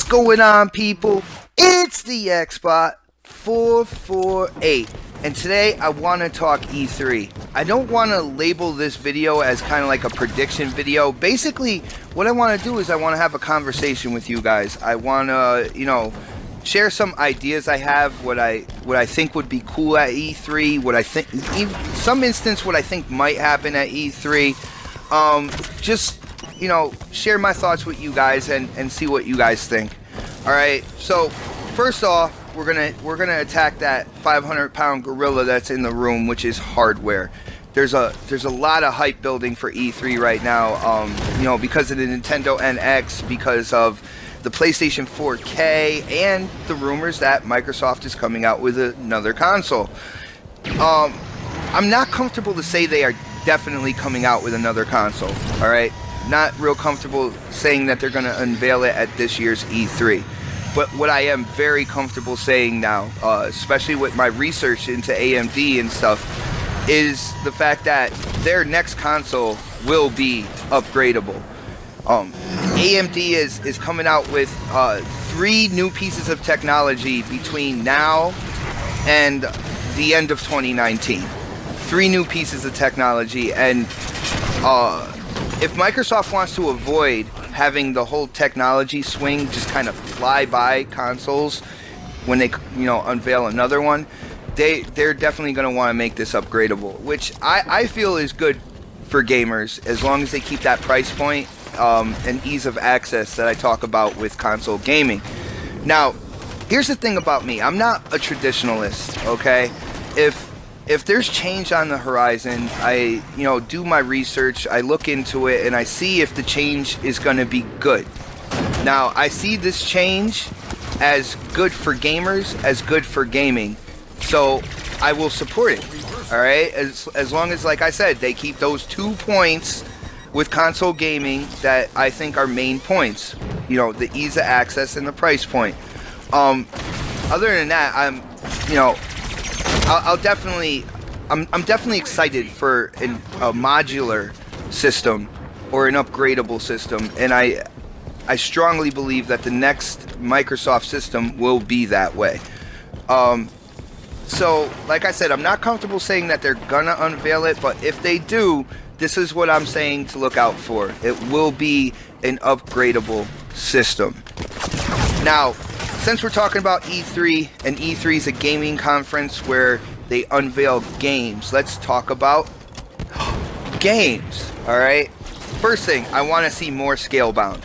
going on, people? It's the Xbot 448, and today I want to talk E3. I don't want to label this video as kind of like a prediction video. Basically, what I want to do is I want to have a conversation with you guys. I want to, share some ideas I have, what I think would be cool at E3, what I think, in some instance, what I think might happen at E3. Just share my thoughts with you guys and see what you guys think. All right. So first off, we're gonna attack that 500-pound gorilla that's in the room, which is hardware. There's a lot of hype building for E3 right now. Because of the Nintendo NX, because of the PlayStation 4K, and the rumors that Microsoft is coming out with another console. I'm not comfortable to say they are definitely coming out with another console. All right, not real comfortable saying that they're going to unveil it at this year's E3. But what I am very comfortable saying now, especially with my research into AMD and stuff, is the fact that their next console will be upgradable. AMD is coming out with 3 new pieces of technology between now and the end of 2019. 3 new pieces of technology, and if Microsoft wants to avoid having the whole technology swing just kind of fly by consoles when they unveil another one, they're definitely going to want to make this upgradable, which I feel is good for gamers as long as they keep that price point and ease of access that I talk about with console gaming. Now, here's the thing about me. I'm not a traditionalist, okay? If there's change on the horizon, I do my research, I look into it, and I see if the change is going to be good. Now, I see this change as good for gamers, as good for gaming, so I will support it. All right, as long as, like I said, they keep those 2 points with console gaming that I think are main points. The ease of access and the price point. Other than that, I'm definitely excited for a modular system or an upgradable system, and I strongly believe that the next Microsoft system will be that way. So, like I said, I'm not comfortable saying that they're gonna unveil it, but if they do, this is what I'm saying to look out for. It will be an upgradable system. Now, since we're talking about E3, and E3 is a gaming conference where they unveil games, let's talk about games. Alright? First thing, I want to see more Scalebound.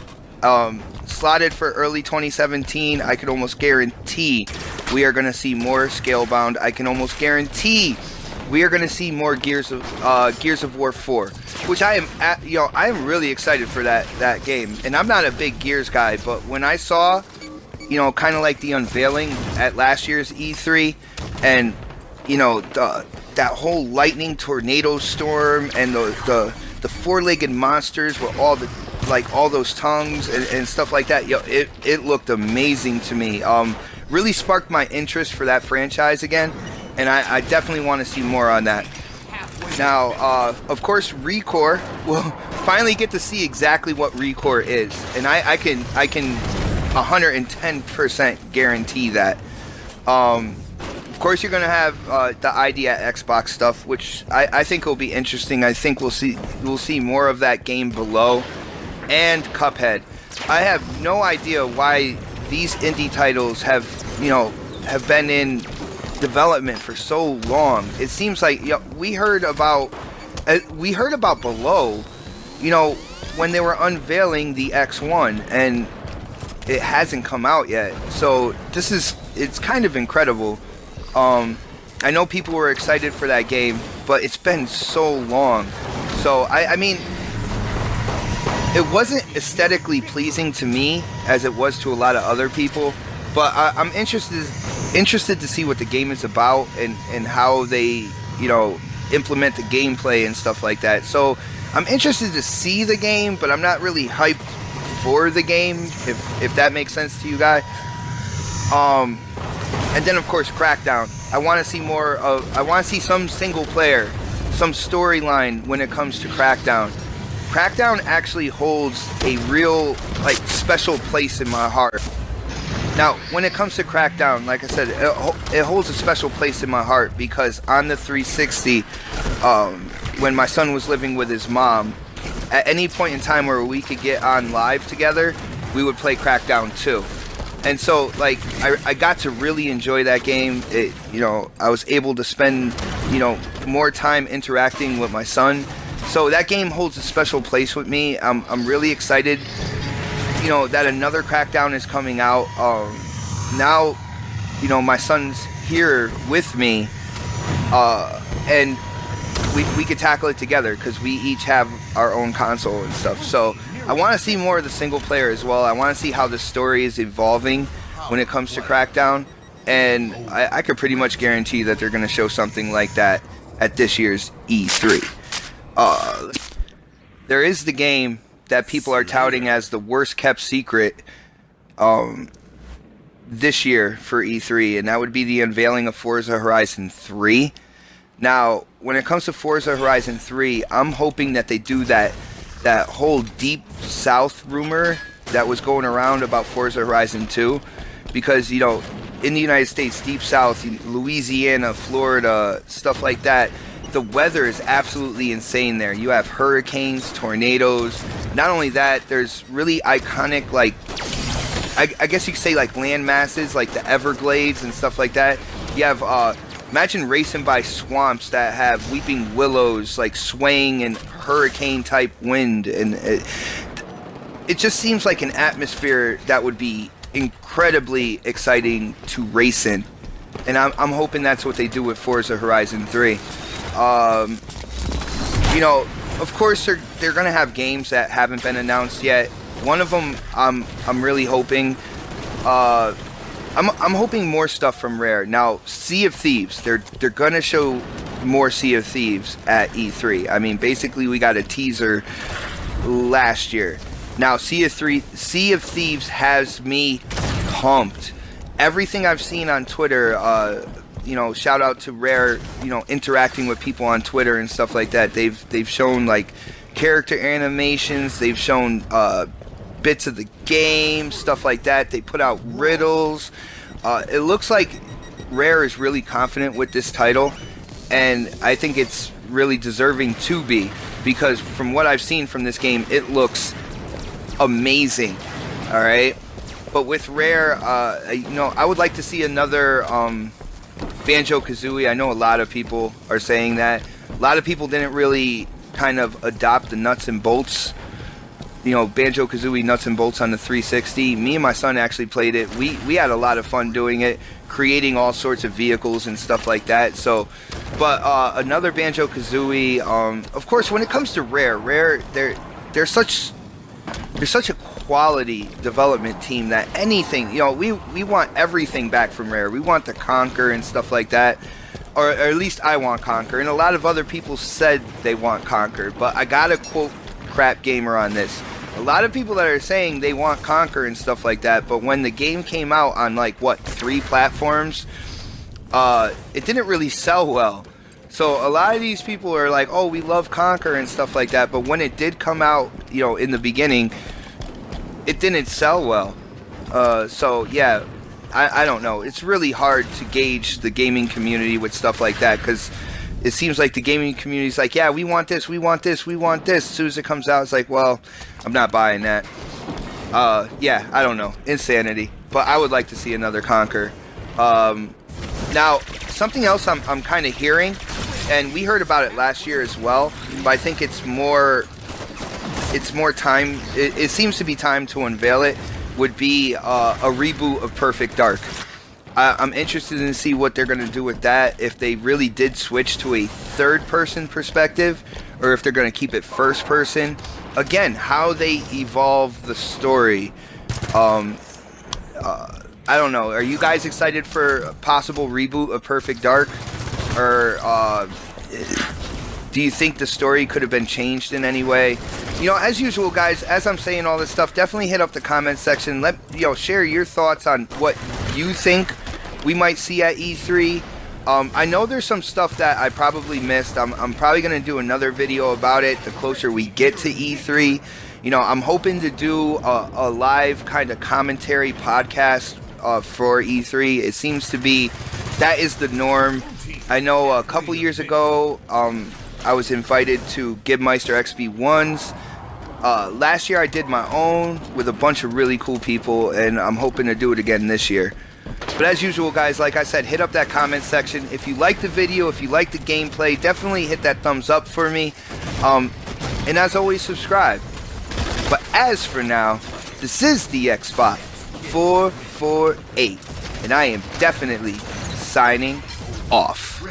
Slotted for early 2017, I can almost guarantee we are going to see more Scalebound. I can almost guarantee we are going to see more Gears of War 4, which I am really excited for that game. And I'm not a big Gears guy, but when I saw kind of like the unveiling at last year's E3, and that whole lightning tornado storm and the 4-legged monsters with all those tongues and stuff like that, it looked amazing to me. Really sparked my interest for that franchise again, and I definitely want to see more on that. Now, of course, ReCore, we'll finally get to see exactly what ReCore is, and I can 110% guarantee that. Of course, you're going to have the Idea Xbox stuff, which I think will be interesting. I think we'll see more of that game below, and Cuphead. I have no idea why these indie titles have been in development for so long. It seems like we heard about Below, when they were unveiling the X1, and it hasn't come out yet. So it's kind of incredible. I know people were excited for that game, but it's been so long. So I mean, it wasn't aesthetically pleasing to me as it was to a lot of other people, but I'm interested to see what the game is about and how they implement the gameplay and stuff like that. So I'm interested to see the game, but I'm not really hyped for the game, if that makes sense to you guys. And then of course Crackdown. I want to see more of. I want to see some single player, some storyline when it comes to Crackdown. Crackdown actually holds a real special place in my heart. Now, when it comes to Crackdown, like I said, it holds a special place in my heart because on the 360, when my son was living with his mom, at any point in time where we could get on live together, we would play Crackdown 2. And so, like, I got to really enjoy that game. I was able to spend, more time interacting with my son. So that game holds a special place with me. I'm really excited, that another Crackdown is coming out. Now, my son's here with me, and we could tackle it together because we each have our own console and stuff. So I want to see more of the single player as well. I want to see how the story is evolving when it comes to Crackdown, and I could pretty much guarantee that they're going to show something like that at this year's E3. There is the game that people are touting as the worst kept secret this year for E3, and that would be the unveiling of Forza Horizon 3. Now, when it comes to Forza Horizon 3, I'm hoping that they do that whole Deep South rumor that was going around about Forza Horizon 2, because, in the United States, Deep South, Louisiana, Florida, stuff like that, the weather is absolutely insane there. You have hurricanes, tornadoes. Not only that, there's really iconic, like, I guess you could say, like, land masses, like the Everglades and stuff like that. You have, imagine racing by swamps that have weeping willows, like, swaying in hurricane-type wind. And it just seems like an atmosphere that would be incredibly exciting to race in. And I'm hoping that's what they do with Forza Horizon 3. Of course they're gonna have games that haven't been announced yet. One of them, I'm really hoping. I'm hoping more stuff from Rare. Now, Sea of Thieves, they're gonna show more Sea of Thieves at E3. I mean, basically we got a teaser last year. Now, Sea of Thieves has me pumped. Everything I've seen on Twitter, shout out to Rare, interacting with people on Twitter and stuff like that. They've shown, like, character animations. They've shown bits of the game, stuff like that. They put out riddles. It looks like Rare is really confident with this title, and I think it's really deserving to be, because from what I've seen from this game, it looks amazing. All right, but with Rare, I would like to see another Banjo-Kazooie. I know a lot of people are saying that. A lot of people didn't really kind of adopt the nuts and bolts, Banjo-Kazooie nuts and bolts on the 360. Me and my son actually played it. We had a lot of fun doing it, creating all sorts of vehicles and stuff like that. So, but another Banjo-Kazooie. Of course, when it comes to Rare, they're such a quality development team that anything, we want everything back from Rare. We want the Conquer and stuff like that, or at least I want Conquer, and a lot of other people said they want Conquer, but I gotta quote Crap Gamer on this. A lot of people that are saying they want Conquer and stuff like that, but when the game came out on, like, 3 platforms, it didn't really sell well. So a lot of these people are like, oh, we love Conquer and stuff like that, but when it did come out, in the beginning, it didn't sell well. So yeah, I don't know. It's really hard to gauge the gaming community with stuff like that, because it seems like the gaming community is like, yeah, we want this, we want this, we want this. As soon as it comes out, it's like, well, I'm not buying that. Yeah, I don't know. Insanity. But I would like to see another Conquer. Now, something else I'm kind of hearing, and we heard about it last year as well, but I think it's more time, it seems to be time to unveil it, would be a reboot of Perfect Dark. I'm interested in see what they're going to do with that, if they really did switch to a third-person perspective, or if they're going to keep it first-person. Again, how they evolve the story. I don't know. Are you guys excited for a possible reboot of Perfect Dark? Or do you think the story could have been changed in any way? As usual, guys, as I'm saying all this stuff, definitely hit up the comment section. Share your thoughts on what you think we might see at E3. I know there's some stuff that I probably missed. I'm probably going to do another video about it the closer we get to E3. I'm hoping to do a live kind of commentary podcast for E3. It seems to be that is the norm. I know a couple years ago, I was invited to Gibmeister XP1s. Last year I did my own with a bunch of really cool people, and I'm hoping to do it again this year. But as usual, guys, like I said, hit up that comment section. If you like the video, if you like the gameplay, definitely hit that thumbs up for me. And as always, subscribe. But as for now, this is the Xbot 448, and I am definitely signing off.